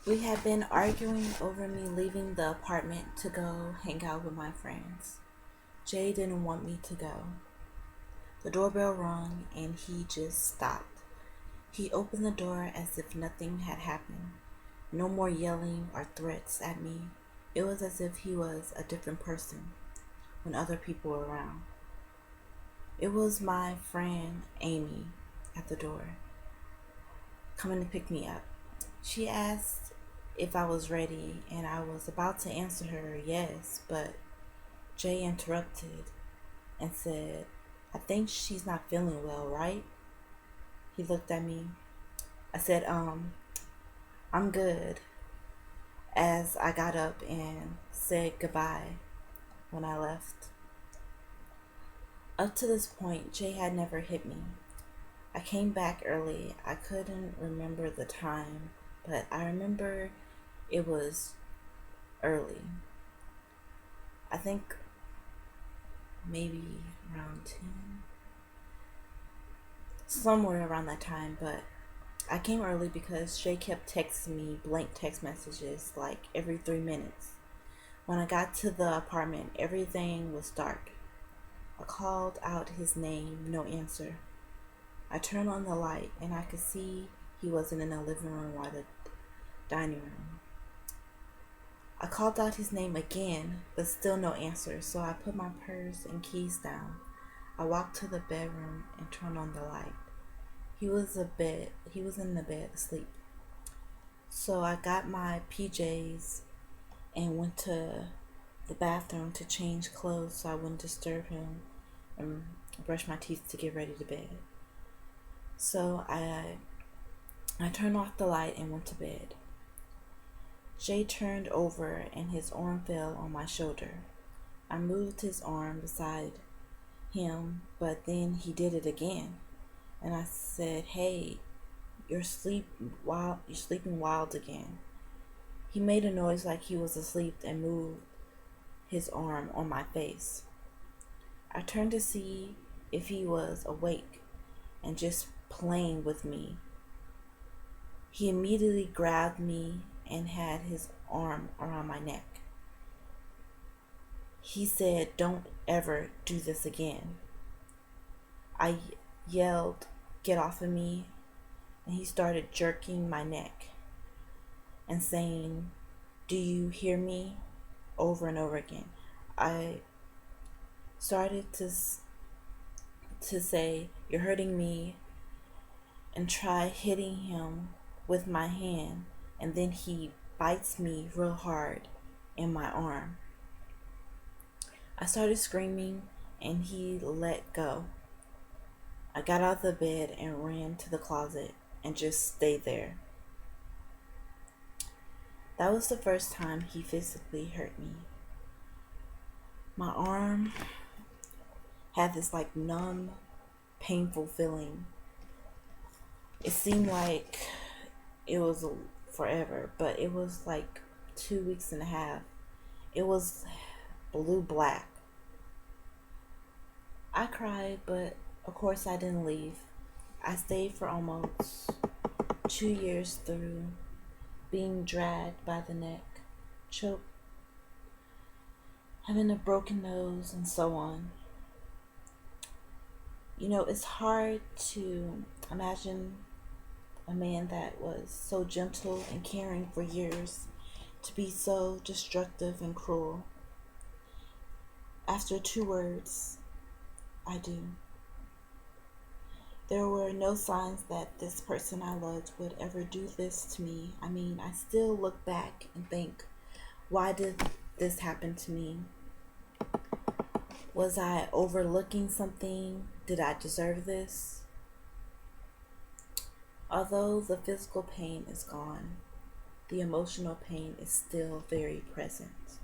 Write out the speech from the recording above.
We had been arguing over me leaving the apartment to go hang out with my friends. Jay didn't want me to go. The doorbell rang and he just stopped. He opened the door as if nothing had happened. No more yelling or threats at me. It was as if he was a different person when other people were around. It was my friend Amy at the door, coming to pick me up. She asked if I was ready, and I was about to answer her yes, but Jay interrupted and said, "I think she's not feeling well, right?" He looked at me. I said, I'm good, as I got up and said goodbye when I left. Up to this point, Jay had never hit me. I came back early. I couldn't remember the time, but I remember it was early. I think maybe around 10, somewhere around that time, but I came early because Jay kept texting me blank text messages like every 3 minutes. When I got to the apartment, everything was dark. I called out his name, no answer. I turned on the light and I could see he wasn't in the living room or the dining room. I called out his name again, but still no answer, so I put my purse and keys down. I walked to the bedroom and turned on the light. He was in the bed asleep. So I got my PJs and went to the bathroom to change clothes so I wouldn't disturb him and brush my teeth to get ready to bed. So I turned off the light and went to bed. Jay turned over and his arm fell on my shoulder. I moved his arm beside him, but then he did it again. And I said, "Hey, you're sleeping wild again." He made a noise like he was asleep and moved his arm on my face. I turned to see if he was awake and just playing with me. He immediately grabbed me and had his arm around my neck. He said, "Don't ever do this again." I yelled, "Get off of me," and he started jerking my neck and saying, "Do you hear me?" over and over again. I started to say, "You're hurting me," and try hitting him with my hand, and then he bites me real hard in my arm. I started screaming and he let go. I got out of the bed and ran to the closet and just stayed there. That was the first time he physically hurt me. My arm had this like numb, painful feeling. It seemed like it was forever, but it was like 2 weeks and a half. It was blue black. I cried, but of course I didn't leave. I stayed for almost 2 years through being dragged by the neck, choked, having a broken nose, and so on. You know, it's hard to imagine a man that was so gentle and caring for years to be so destructive and cruel. After 2 words, "I do." There were no signs that this person I loved would ever do this to me. I mean, I still look back and think, why did this happen to me? Was I overlooking something? Did I deserve this? Although the physical pain is gone, the emotional pain is still very present.